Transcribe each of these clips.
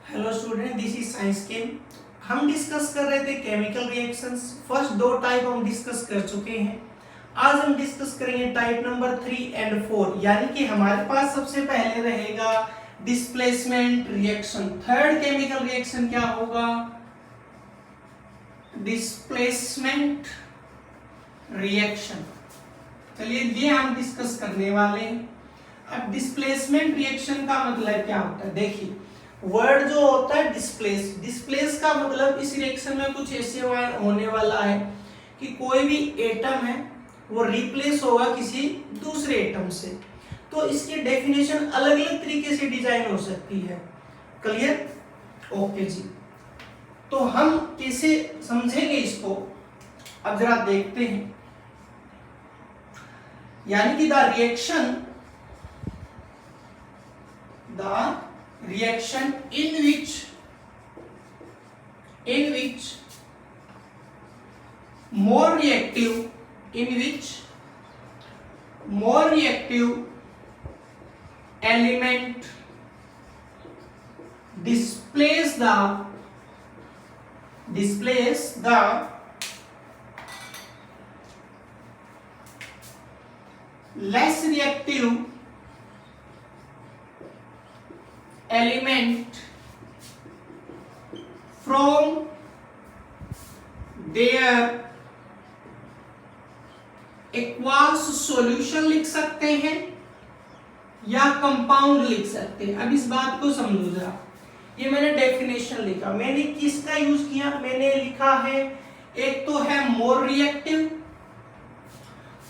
Hello student, this is science chem. हम discuss कर रहे थे केमिकल रिएक्शंस। फर्स्ट दो टाइप हम डिस्कस कर चुके हैं। आज हम डिस्कस करेंगे टाइप नंबर 3 एंड 4, यानी कि हमारे पास सबसे पहले रहेगा displacement reaction. Third chemical reaction क्या होगा? Displacement reaction. चलिए ये हम डिस्कस करने वाले हैं। अब डिस्प्लेसमेंट रिएक्शन का मतलब क्या होता है? देखिए, वर्ड जो होता है डिस्प्लेस का मतलब इस रिएक्शन में कुछ ऐसे होने वाला है कि कोई भी एटम है वो रिप्लेस होगा किसी दूसरे एटम से। तो इसकी डेफिनेशन अलग अलग तरीके से डिजाइन हो सकती है। क्लियर? ओके जी। तो हम कैसे समझेंगे इसको, अब जरा देखते हैं। यानी कि the reaction in which more reactive element displace the less reactive element from their aqueous solution लिख सकते हैं या कंपाउंड लिख सकते हैं। अब इस बात को समझो जरा। ये मैंने डेफिनेशन लिखा, मैंने किसका यूज किया? मैंने लिखा है, एक तो है मोर रिएक्टिव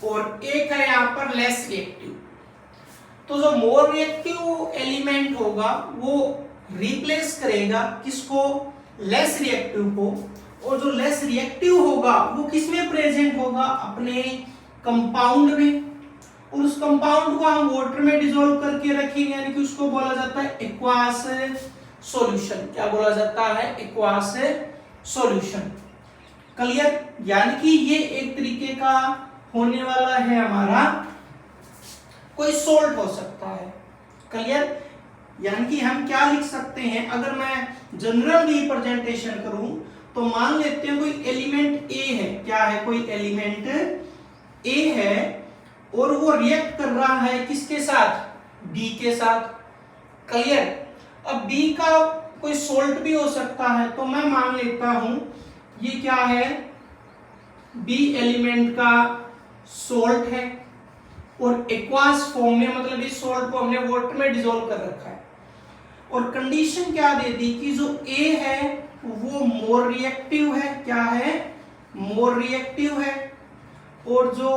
और एक है यहां पर लेस रिएक्टिव। तो जो मोर रिएक्टिव एलिमेंट होगा वो रिप्लेस करेगा किसको? लेस रिएक्टिव को। और जो लेस रिएक्टिव होगा वो किस में प्रेजेंट होगा? अपने कंपाउंड में। और उस कंपाउंड को हम वाटर में डिसॉल्व करके रखेंगे, यानी कि उसको बोला जाता है एक्वास सॉल्यूशन। क्या बोला जाता है? Aqueous solution. क्लियर? यानी कि ये एक तरीके का होने वाला है हमारा, कोई सोल्ट हो सकता है। क्लियर? यानी कि हम क्या लिख सकते हैं, अगर मैं जनरल रिप्रेजेंटेशन करूं तो मान लेते हैं कोई एलिमेंट ए है। क्या है? कोई एलिमेंट ए है और वो रिएक्ट कर रहा है किसके साथ? बी के साथ। क्लियर? अब बी का कोई सोल्ट भी हो सकता है, तो मैं मान लेता हूं ये क्या है? बी एलिमेंट का सोल्ट है और एक्वास फॉर्म में, मतलब इस सोल्ट को हमने वाटर में डिसॉल्व कर रखा है। और कंडीशन क्या दे दी कि जो ए है वो मोर रिएक्टिव है। क्या है? मोर रिएक्टिव है। और जो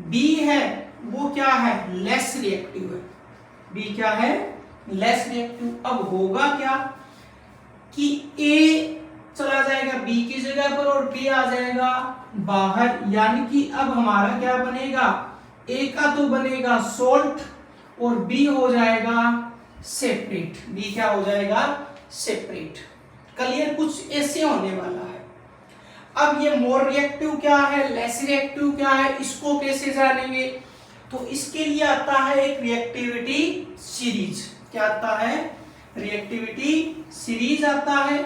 बी है वो क्या है? लेस रिएक्टिव है। बी क्या है? Less reactive. अब होगा क्या कि ए चला जाएगा बी की जगह पर और बी आ जाएगा बाहर, यानी कि अब हमारा क्या बनेगा? ए का तो बनेगा सोल्ट और बी हो जाएगा सेपरेट। बी क्या हो जाएगा? सेपरेट। क्लियर? कुछ ऐसे होने वाला है। अब ये मोर रिएक्टिव क्या है, लेस रिएक्टिव क्या है, इसको कैसे जानेंगे? तो इसके लिए आता है एक रिएक्टिविटी सीरीज। क्या आता है? रिएक्टिविटी सीरीज आता है।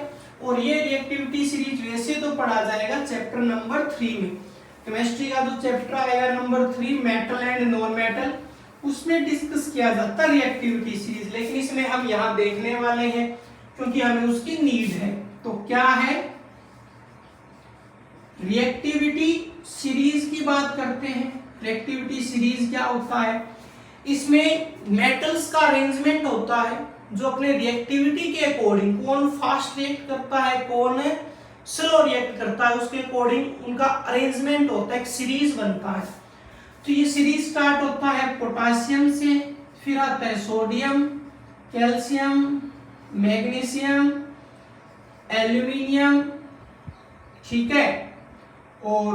और ये रिएक्टिविटी सीरीज वैसे तो पढ़ा जाएगा चैप्टर नंबर 3 में। केमिस्ट्री का जो चैप्टर आएगा number 3, metal and non metal, उसमें डिस्कस किया जाता है रिएक्टिविटी सीरीज। लेकिन इसमें हम यहाँ देखने वाले हैं क्योंकि हमें उसकी नीड है। तो क्या है? रिएक्टिविटी सीरीज की बात करते हैं। रिएक्टिविटी सीरीज क्या होता है? इसमें मेटल्स का अरेंजमेंट होता है जो अपने रिएक्टिविटी के अकॉर्डिंग, कौन फास्ट रिएक्ट करता है, कौन स्लो रिएक्ट करता है, उसके अकॉर्डिंग उनका अरेंजमेंट होता है, एक सीरीज बनता है। तो ये सीरीज स्टार्ट होता है पोटासियम से, फिर आता है सोडियम, कैल्शियम, मैग्नीशियम, एल्यूमिनियम, ठीक है। और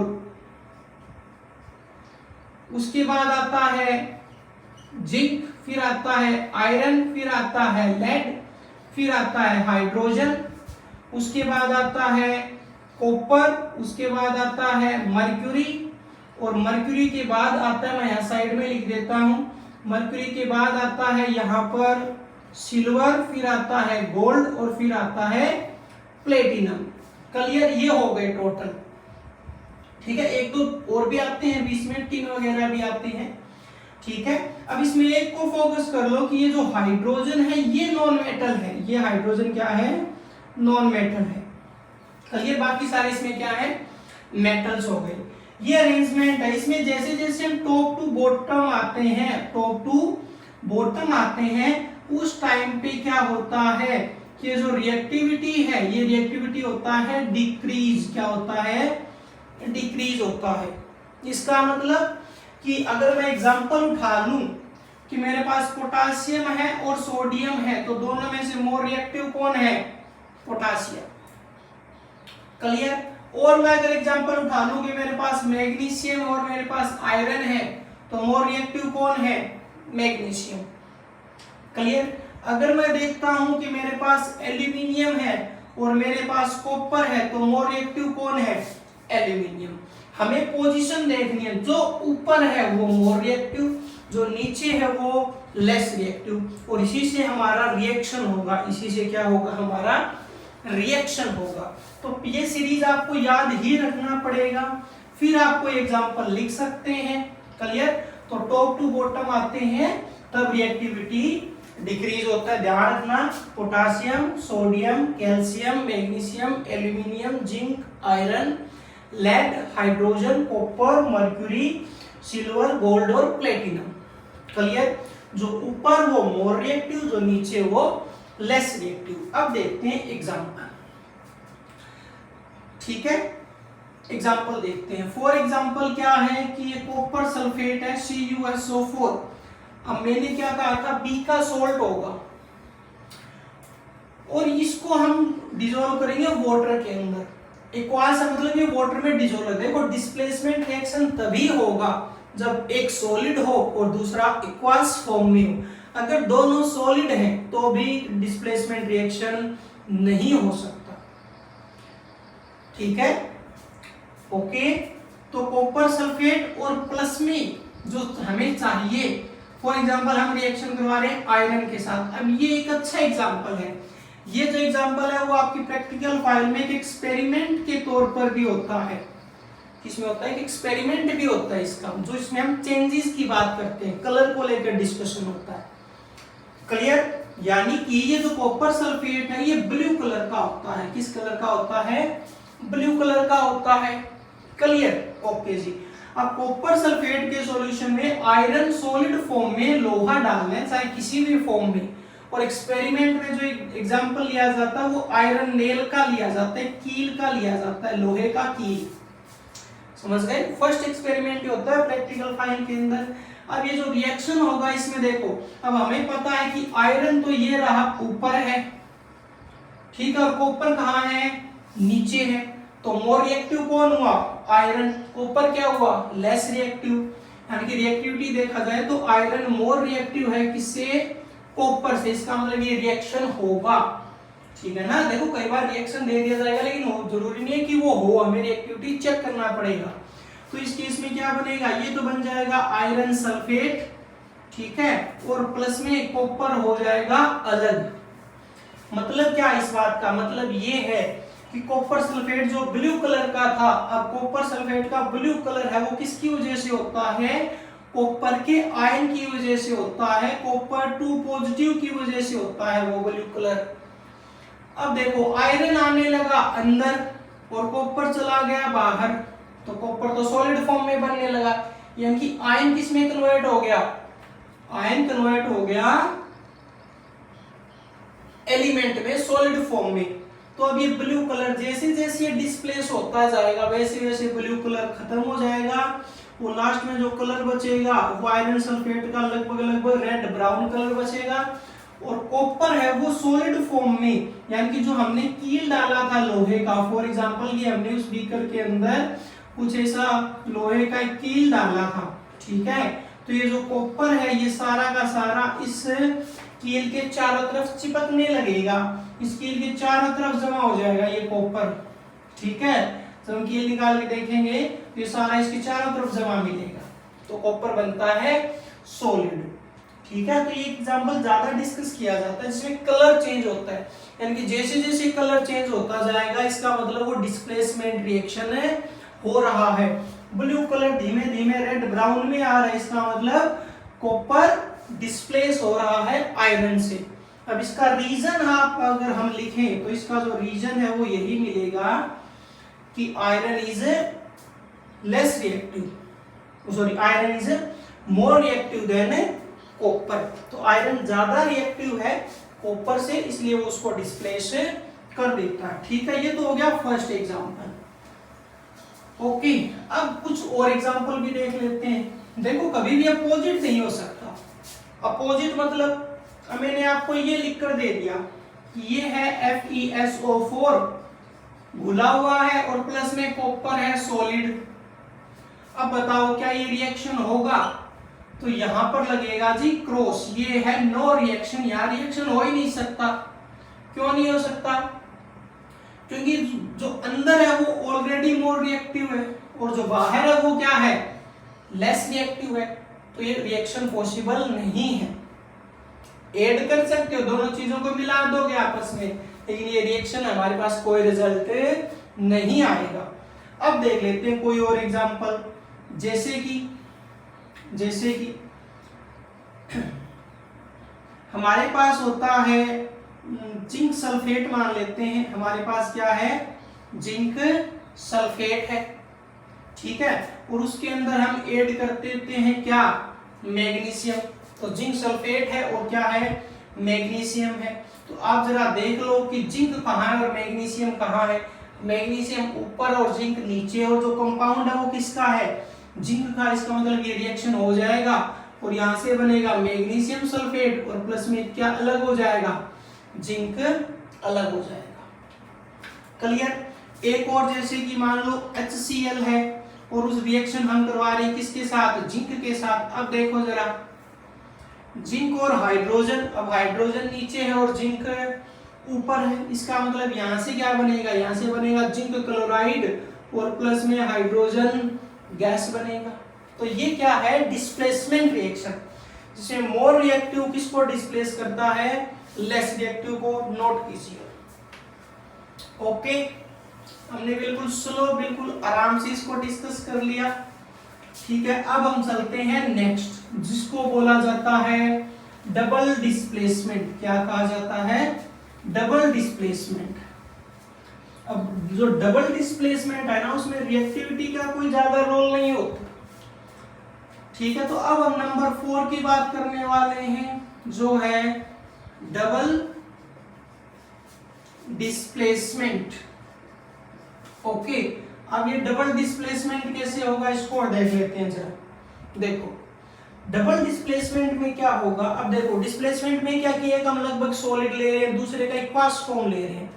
उसके बाद आता है जिंक, फिर आता है आयरन, फिर आता है लेड, फिर आता है हाइड्रोजन, उसके बाद आता है कॉपर, उसके बाद आता है मर्क्यूरी, और मर्क्यूरी के बाद आता है, मैं यहाँ साइड में लिख देता हूं, मर्क्यूरी के बाद आता है यहाँ पर सिल्वर, फिर आता है गोल्ड और फिर आता है प्लेटिनम। क्लियर, ये हो गए टोटल। ठीक है, एक दो और भी आते हैं बीच में, टिन वगैरह भी आते हैं। ठीक है, अब इसमें एक को फोकस कर लो कि ये जो हाइड्रोजन है ये नॉन मेटल है, ये हाइड्रोजन क्या है, नॉन मेटल है। क्लियर, बाकी सारे इसमें क्या है, मेटल्स हो गए। ये अरेंजमेंट है, इसमें जैसे जैसे हम टॉप टू बॉटम आते हैं, टॉप टू बॉटम आते हैं, उस टाइम पे क्या होता है कि जो रिएक्टिविटी है, ये रिएक्टिविटी होता है डिक्रीज, क्या होता है, डिक्रीज होता है। इसका मतलब कि अगर मैं एग्जांपल उठा लूं कि मेरे पास पोटासियम है और सोडियम है, तो दोनों में से मोर रिएक्टिव कौन है, पोटासियम। क्लियर, और मैं अगर एग्जांपल उठा लूं कि मेरे पास मैग्नीशियम और मेरे पास आयरन है, तो मोर रिएक्टिव कौन है, मैग्नीशियम। क्लियर, अगर मैं देखता हूं कि मेरे पास एल्यूमिनियम है और मेरे पास कॉपर है, तो मोर रिएक्टिव कौन है, एल्यूमिनियम। हमें पोजीशन देखनी है, जो ऊपर है वो मोर रिएक्टिव, जो नीचे है वो लेस रिएक्टिव, और इसी से हमारा रिएक्शन होगा, इसी से क्या होगा, हमारा रिएक्शन होगा। तो ये सीरीज आपको याद ही रखना पड़ेगा, फिर आपको एग्जांपल लिख सकते हैं। क्लियर, तो टॉप टू बॉटम आते हैं तब रिएक्टिविटी डिक्रीज होता है, ध्यान रखना। Potassium, sodium, calcium, magnesium, aluminium, zinc, iron, lead, hydrogen, copper, mercury, silver, gold और प्लेटिनम। क्लियर, जो ऊपर वो मोर रिएक्टिव, जो नीचे वो लेस रिएक्टिव। अब देखते हैं एग्जांपल। ठीक है, एग्जांपल देखते हैं। फॉर एग्जांपल क्या है कि ये कॉपर सल्फेट है CuSO4। अब मैंने क्या कहा था, बी का सोल्ट होगा और इसको हम डिसॉल्व करेंगे वाटर के अंदर। एक्वास मतलब ये वाटर में डिसॉल्व है। देखो, डिस्प्लेसमेंट रिएक्शन तभी होगा जब एक सॉलिड हो और दूसरा एक्वास फॉर्म में हो। अगर दोनों सॉलिड हैं तो भी डिस्प्लेसमेंट रिएक्शन नहीं हो सकता। ठीक है, ओके। तो कॉपर सल्फेट और प्लस में जो हमें चाहिए, फॉर एग्जांपल हम रिएक्शन करवा रहे हैं आयरन के साथ। अब ये एक अच्छा एग्जांपल है। ये जो एग्जांपल है वो आपकी प्रैक्टिकल फाइल में एक एक्सपेरिमेंट के तौर पर भी होता है। किसमें होता है, एक एक्सपेरिमेंट भी होता है इसका, जो इसमें हम चेंजेस की बात करते हैं, कलर को लेकर डिस्कशन होता है। क्लियर, यानी कि ये जो कॉपर सल्फेट है ये ब्लू कलर का होता है। किस कलर का होता है, ब्लू कलर का होता है। क्लियर, ओके जी। अब कॉपर सल्फेट के सॉल्यूशन में आयरन सॉलिड फॉर्म में लोहा डालना है, चाहे किसी भी फॉर्म में, और एक्सपेरिमेंट में जो एग्जांपल लिया जाता है वो आयरन नेल का लिया जाता है, कील का लिया जाता है, लोहे का कील। समझ गए, फर्स्ट एक्सपेरिमेंट होता है प्रैक्टिकल फाइल के अंदर। अब ये जो रिएक्शन होगा इसमें देखो, अब हमें पता है कि आयरन तो ये रहा ऊपर है, ठीक है, और कॉपर कहाँ है, नीचे है। तो मोर रिएक्टिव कौन हुआ, आयरन। कॉपर क्या हुआ, लेस रिएक्टिव। यानी कि रिएक्टिविटी देखा जाए तो आयरन मोर रिएक्टिव है किससे, कॉपर से। इसका मतलब ये रिएक्शन होगा। ठीक है ना, देखो कई बार रिएक्शन दे दिया जाएगा लेकिन जरूरी नहीं है कि वो हो, हमें रिएक्टिविटी चेक करना पड़ेगा। तो इस केस में क्या बनेगा, ये तो बन जाएगा आयरन सल्फेट, ठीक है, और प्लस में कॉपर हो जाएगा अलग। मतलब क्या इस बात का मतलब ये है कि कॉपर सल्फेट जो ब्लू कलर का था, अब कॉपर सल्फेट का ब्लू कलर है वो किसकी वजह से होता है, कॉपर के आयन की वजह से होता है, कॉपर 2 पॉजिटिव की वजह से होता है वो ब्लू कलर। अब देखो आयरन आने लगा अंदर और कॉपर चला गया बाहर, तो कॉपर तो सॉलिड फॉर्म में बनने लगा, यानी कि आयन किस में कन्वर्ट हो गया, आयन कन्वर्ट हो गया एलिमेंट में, सॉलिड फॉर्म में। तो अब ये ब्लू कलर जैसे जैसे ये डिस्प्लेस होता जाएगा वैसे वैसे ब्लू कलर खत्म हो जाएगा, वो लास्ट में जो कलर बचेगा वो आयरन सल्फेट का लगभग रेड ब्राउन कलर बचेगा, और कॉपर है वो सॉलिड फॉर्म में, यानी कि जो हमने कील डाला था लोहे का, फॉर एग्जांपल ये हमने उस बीकर के अंदर कुछ ऐसा लोहे का एक कील डाला था, ठीक है, तो ये जो कॉपर है ये सारा का सारा इस कील के चारों तरफ चिपकने लगेगा, इस कील के चारों तरफ जमा हो जाएगा ये कॉपर, ठीक है। जब हम कील निकाल के देखेंगे तो ये सारा इसके चारों तरफ जमा मिलेगा, तो कॉपर बनता है सॉलिड, ठीक है, तो ये एग्जांपल ज्यादा डिस्कस किया जाता है जिसमें कलर चेंज होता है, यानी कि जैसे जैसे कलर चेंज होता जाएगा इसका मतलब वो डिस्प्लेसमेंट रिएक्शन है हो रहा है। ब्लू कलर धीमे धीमे रेड ब्राउन में आ रहा है, इसका मतलब कॉपर डिस्प्लेस हो रहा है आयरन से। अब इसका रीजन आप अगर हम लिखें तो इसका जो रीजन है वो यही मिलेगा कि iron is less reactive, sorry iron is more reactive than copper. तो आयरन ज्यादा रिएक्टिव है कॉपर से, इसलिए वो उसको डिस्प्लेस कर देता है। ठीक है, ये तो हो गया फर्स्ट एग्जांपल। ओके, अब कुछ और एग्जांपल भी देख लेते हैं। देखो कभी भी अपोजिट नहीं हो सकता। अपोजिट मतलब मैंने आपको ये लिख कर दे दिया कि ये है FeSO4 घुला हुआ है और प्लस में कॉपर है सॉलिड। अब बताओ क्या ये रिएक्शन होगा? तो यहां पर लगेगा जी क्रॉस, ये है नो रिएक्शन, यहां रिएक्शन हो ही नहीं सकता। क्यों नहीं हो सकता? क्योंकि जो अंदर है वो ऑलरेडी मोर रिएक्टिव है और जो बाहर है वो क्या है, लेस रिएक्टिव है, तो ये रिएक्शन पॉसिबल नहीं है। ऐड कर सकते हो, दोनों चीजों को मिला दोगे आपस में, लेकिन ये रिएक्शन हमारे पास कोई रिजल्ट नहीं आएगा। अब देख लेते हैं कोई और एग्जांपल, जैसे कि हमारे पास होता है जिंक सल्फेट, मान लेते हैं हमारे पास क्या है, जिंक सल्फेट है, ठीक है, और उसके अंदर हम ऐड कर देते हैं क्या, मैग्नीशियम। तो जिंक सल्फेट है और क्या है, मैग्नीशियम है। तो आप जरा देख लो कि जिंक कहाँ है और मैग्नीशियम कहाँ है। मैग्नीशियम ऊपर और जिंक नीचे, और जो कंपाउंड है वो किसका है, जिंक का। इसका मतलब ये रिएक्शन हो जाएगा और यहां से बनेगा मैग्नीशियम सल्फेट और प्लस में क्या अलग हो जाएगा, जिंक अलग हो जाएगा। क्लियर। एक और जैसे कि मान लो HCl है और उस रिएक्शन हम करवा रहे हैं किसके साथ, जिंक के साथ। अब देखो जरा, जिंक और हाइड्रोजन, अब हाइड्रोजन नीचे है और जिंक ऊपर है, इसका मतलब यहां से क्या बनेगा, यहां से बनेगा जिंक क्लोराइड और प्लस में हाइड्रोजन गैस बनेगा। तो ये क्या है, डिस्प्लेसमेंट रिएक्शन, जिसमें मोर रिएक्टिव किसको डिस्प्लेस करता है, लेस रिएक्टिव को। नोट कीजिए। ओके, हमने बिल्कुल स्लो, बिल्कुल आराम से इसको डिस्कस कर लिया। ठीक है, अब हम चलते हैं नेक्स्ट, जिसको बोला जाता है डबल डिस्प्लेसमेंट। क्या कहा जाता है, डबल डिस्प्लेसमेंट। अब जो डबल डिस्प्लेसमेंट है ना, उसमें रिएक्टिविटी का कोई ज्यादा रोल नहीं होता। ठीक है, तो अब हम नंबर 4 की बात करने वाले हैं, जो है डबल डिस्प्लेसमेंट। ओके, अब ये डबल डिस्प्लेसमेंट कैसे होगा, इसको देख लेते हैं जरा। देखो डबल डिस्प्लेसमेंट में क्या होगा, अब देखो डिस्प्लेसमेंट में क्या किया, हम लगभग सॉलिड ले रहे हैं, दूसरे का एक्वास फॉर्म ले रहे हैं।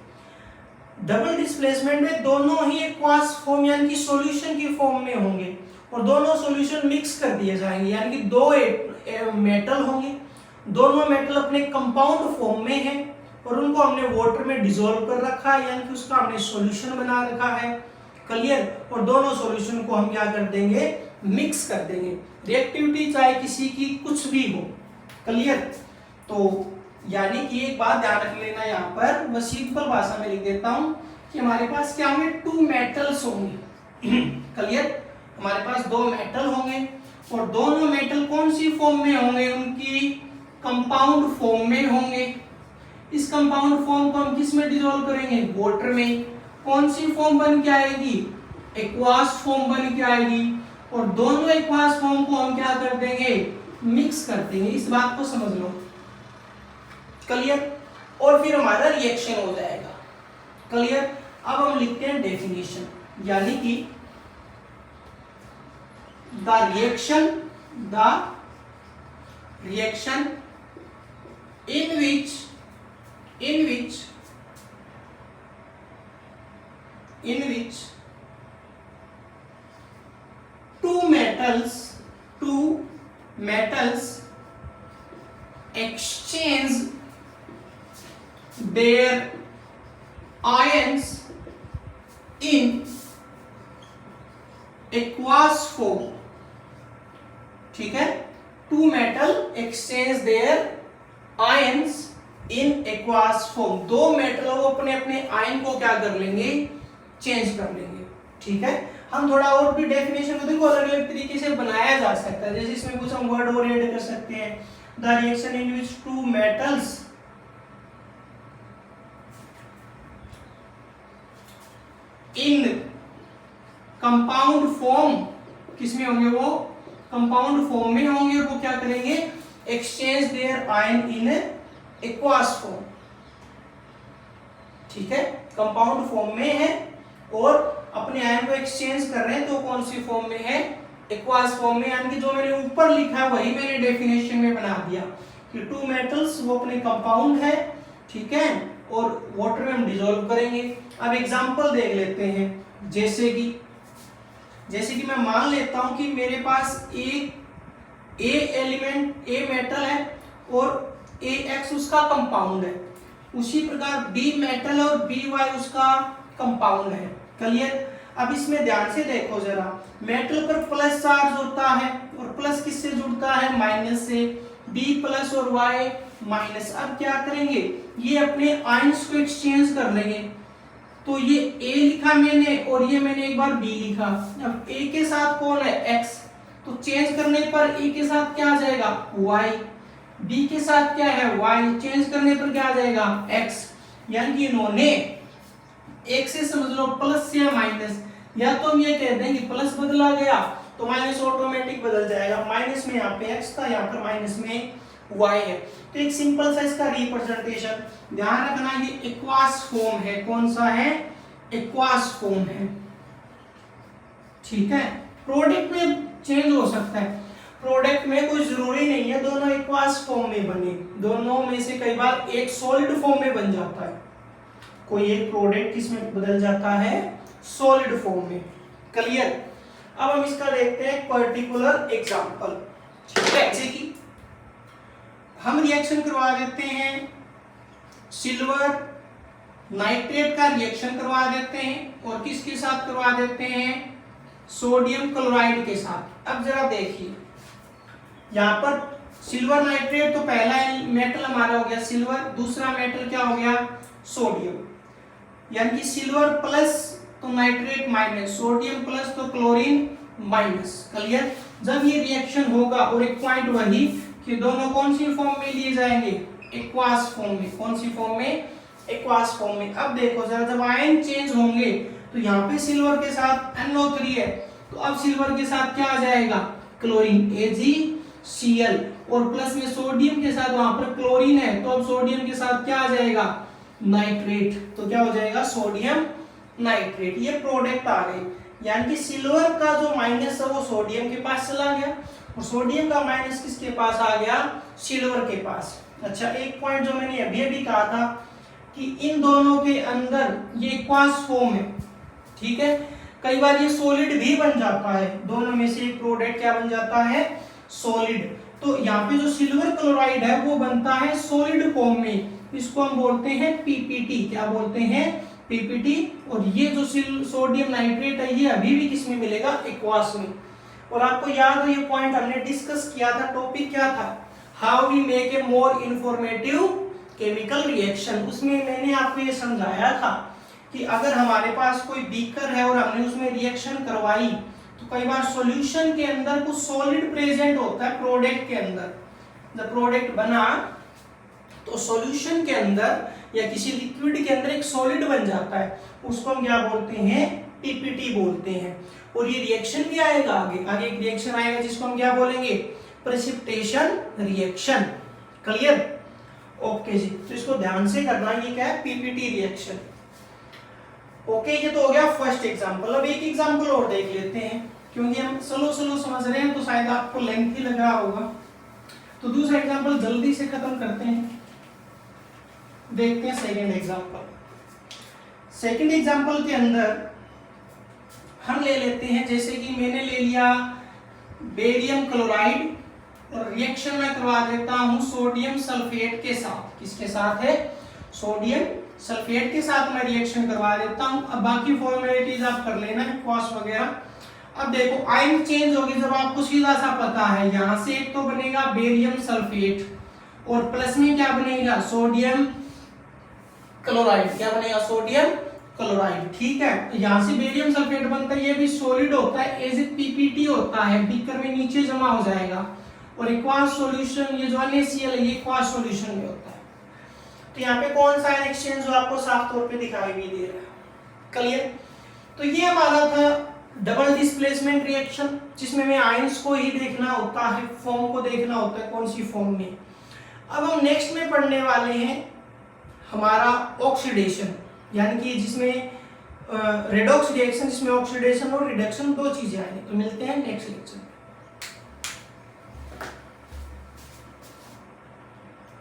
डबल डिस्प्लेसमेंट में दोनों ही एक्वास फॉर्म यानी कि सॉल्यूशन की फॉर्म में होंगे और दोनों सॉल्यूशन मिक्स कर दिए जाएंगे, यानी कि दो मेटल होंगे, दोनों मेटल अपने कंपाउंड फॉर्म में है और उनको हमने वाटर में डिसॉल्व कर रखा है, यानी कि उसका हमने सॉल्यूशन बना रखा है। क्लियर। और दोनों सॉल्यूशन को हम क्या कर देंगे, मिक्स कर देंगे। रिएक्टिविटी चाहे किसी की कुछ भी हो। क्लियर। तो यानी कि एक बात ध्यान रख लेना, यहाँ पर मैं सिंपल भाषा में लिख देता हूं कि हमारे पास क्या होंगे, 2 मेटल्स होंगे। क्लियर। हमारे पास 2 मेटल होंगे और दोनों मेटल कौन सी फॉर्म में होंगे, उनकी कंपाउंड फॉर्म में होंगे। इस कंपाउंड फॉर्म को हम किस में डिसॉल्व करेंगे, वाटर में। कौन सी फॉर्म बन के आएगी, एक्वास फॉर्म बन के आएगी और दोनों एक्वास फॉर्म को हम क्या कर देंगे, मिक्स कर देंगे। इस बात को समझ लो। क्लियर। और फिर हमारा रिएक्शन हो जाएगा। क्लियर। अब हम लिखते हैं डेफिनेशन, यानी कि the reaction in which two metals exchange their ions in aqueous form। ठीक है, two metal exchange their ions in aqueous form, दो मेटल वो अपने अपने आयन को क्या कर लेंगे, चेंज कर लेंगे। ठीक है, हम थोड़ा और भी डेफिनेशन को देखो अलग अलग तरीके से बनाया जा सकता है, जैसे इसमें कुछ हम वर्ड और ऐड कर सकते हैं। The reaction in which two metals in compound form, किसमें होंगे वो, कंपाउंड फॉर्म में होंगे, और वो क्या करेंगे, exchange there ion in aqueous form. ठीक है, कंपाउंड फॉर्म में है और अपने आयन को एक्सचेंज कर रहे हैं, तो कौन सी फॉर्म में है, एक्वास फॉर्म में। यानी कि जो मैंने ऊपर लिखा है वही मैंने डेफिनेशन में बना दिया कि टू मेटल्स वो अपने कंपाउंड है, ठीक है, और वाटर में हम डिसॉल्व करेंगे। अब एग्जांपल देख लेते हैं, जैसे कि मैं मान लेता हूं कि मेरे पास ए एलिमेंट, ए मेटल है और AX उसका कंपाउंड है, उसी प्रकार B मेटल और BY उसका कंपाउंड है। क्लियर। अब इसमें ध्यान से देखो जरा, मेटल पर प्लस चार्ज होता है और प्लस किससे जुड़ता है, माइनस से, B प्लस और Y माइनस। अब क्या करेंगे, ये अपने आयंस को एक्सचेंज कर लेंगे, तो ये A लिखा मैंने और ये मैंने एक बार B लिखा। अब A के साथ कौन है, X, तो चेंज करने पर A के साथ क्या आ जाएगा, Y, B के साथ क्या है, Y, चेंज करने पर क्या आ जाएगा, X। यानी कि इन्होंने एक से समझ लो प्लस या माइनस, या तो हम ये कह दें कि प्लस बदला गया तो माइनस ऑटोमेटिक बदल जाएगा, माइनस में यहाँ पे x था, यहाँ पर माइनस में y है। तो एक सिंपल सा इसका रिप्रेजेंटेशन ध्यान रखना, ये एक्वास फॉर्म है, कौन सा है, एक्वास फॉर्म है। ठीक है, प्रोडक्ट में चेंज हो सकता है, प्रोडक्ट में कोई जरूरी नहीं है दोनों एक्वास फॉर्म में बने, दोनों में से कई बार एक सॉलिड फॉर्म में बन जाता है, कोई एक प्रोडक्ट किसमें बदल जाता है, सॉलिड फॉर्म में। क्लियर। अब हम इसका देखते हैं पर्टिकुलर एग्जांपल। ठीक है, जैसे कि हम रिएक्शन करवा देते हैं, सिल्वर नाइट्रेट का रिएक्शन करवा देते हैं, और किसके साथ करवा देते हैं, सोडियम क्लोराइड के साथ। अब जरा देखिए, यहाँ पर सिल्वर नाइट्रेट तो पहला मेटल हमारा हो गया सिल्वर, दूसरा मेटल क्या हो गया, सोडियम। यानी कि सिल्वर प्लस तो नाइट्रेट माइनस, सोडियम प्लस तो क्लोरीन माइनस। क्लियर। जब ये रिएक्शन होगा और एक पॉइंट वही कि दोनों कौन सी फॉर्म में लिए जाएंगे, एक्वास फॉर्म में। कौन सी फॉर्म में, एक्वास फॉर्म में। अब देखो जरा, जब आयन चेंज होंगे तो यहाँ पे सिल्वर के साथ NO3 है, तो अब सिल्वर के साथ क्या आ जाएगा, क्लोरीन AgCl, और प्लस में सोडियम के साथ वहां पर क्लोरीन है, तो अब सोडियम के साथ क्या आ जाएगा, नाइट्रेट, तो क्या हो जाएगा, सोडियम नाइट्रेट। ये प्रोडक्ट आ गई। यानी कि सिल्वर का जो माइनस है वो सोडियम के पास चला गया, और सोडियम का माइनस किसके पास आ गया, सिल्वर के पास। अच्छा, एक पॉइंट जो मैंने अभी अभी कहा था कि इन दोनों के अंदर ये एक्वास फॉर्म है, ठीक है, कई बार ये सॉलिड भी बन जाता है, दोनों में से एक प्रोडक्ट क्या बन जाता है, सॉलिड। तो यहाँ पे जो सिल्वर क्लोराइड है वो बनता है सॉलिड फॉर्म में, इसको हम बोलते हैं PPT। क्या बोलते हैं, PPT। और ये जो सोडियम नाइट्रेट है ये अभी भी किसमें मिलेगा, एक्वास में। और आपको याद है ये पॉइंट हमने डिस्कस किया था, टॉपिक क्या था, how we make a more informative chemical reaction. उसमें मैंने आपको ये समझाया था कि अगर हमारे पास कोई बीकर है और हमने उसमें रिएक्शन करवाई, तो कई बार सॉल्यूशन के अंदर कुछ सॉलिड प्रेजेंट होता है प्रोडक्ट के अंदर। जब प्रोडक्ट बना तो सॉल्यूशन के अंदर या किसी लिक्विड के अंदर एक सॉलिड बन जाता है, उसको हम क्या बोलते हैं, PPT बोलते हैं। और ये रिएक्शन भी आएगा आगे एक रिएक्शन आएगा जिसको हम क्या बोलेंगे, प्रेसिपिटेशन रिएक्शन। क्लियर। ओके जी, तो इसको ध्यान से करना, ये क्या है, PPT रिएक्शन। ओके, ये तो हो गया फर्स्ट एग्जांपल। अब एक एग्जांपल और देख लेते हैं, क्योंकि हम स्लो समझ रहे हैं तो शायद आपको लेंथी लग रहा होगा, तो दूसरा एग्जांपल जल्दी से खत्म करते हैं। देखते हैं सेकंड एग्जांपल। सेकंड एग्जांपल के अंदर हम ले लेते हैं, जैसे कि मैंने ले लिया बेरियम क्लोराइड और रिएक्शन में करवा देता हूं सोडियम सल्फेट के साथ। किसके साथ है, सोडियम सल्फेट के साथ मैं रिएक्शन करवा देता हूं। अब बाकी फॉर्मेलिटीज आप कर लेना, क्वास वगैरह। अब देखो आयन चेंज होगी जब आपको सीधा सा पता है, यहां से एक तो बनेगा बेरियम सल्फेट और प्लस में क्या बनेगा सोडियम क्लोराइड, क्या बनेगा सोडियम क्लोराइड, ठीक है। यहाँ से बेरियम सल्फेट बनता है, ये भी सॉलिड होता है, एज ए पीपीटी होता है, बीकर में नीचे जमा हो जाएगा और एक्वास सॉल्यूशन ये जो NaCl है ये एक्वास सॉल्यूशन में होता है। तो यहाँ पे कौन सा आयन एक्सचेंज जो आपको साफ तौर पे दिखाई भी दे रहा है, क्लियर। तो ये हमारा था डबल डिस्प्लेसमेंट रिएक्शन, जिसमें हमें आयंस को ही देखना होता है, फॉर्म को देखना होता है कौन सी फॉर्म में। अब हम नेक्स्ट में पढ़ने वाले हैं हमारा ऑक्सीडेशन, यानी कि जिसमें रेडॉक्स रिएक्शन जिसमें ऑक्सीडेशन और रिडक्शन दो चीजें आएंगी। तो मिलते हैं नेक्स्ट लेक्चर में।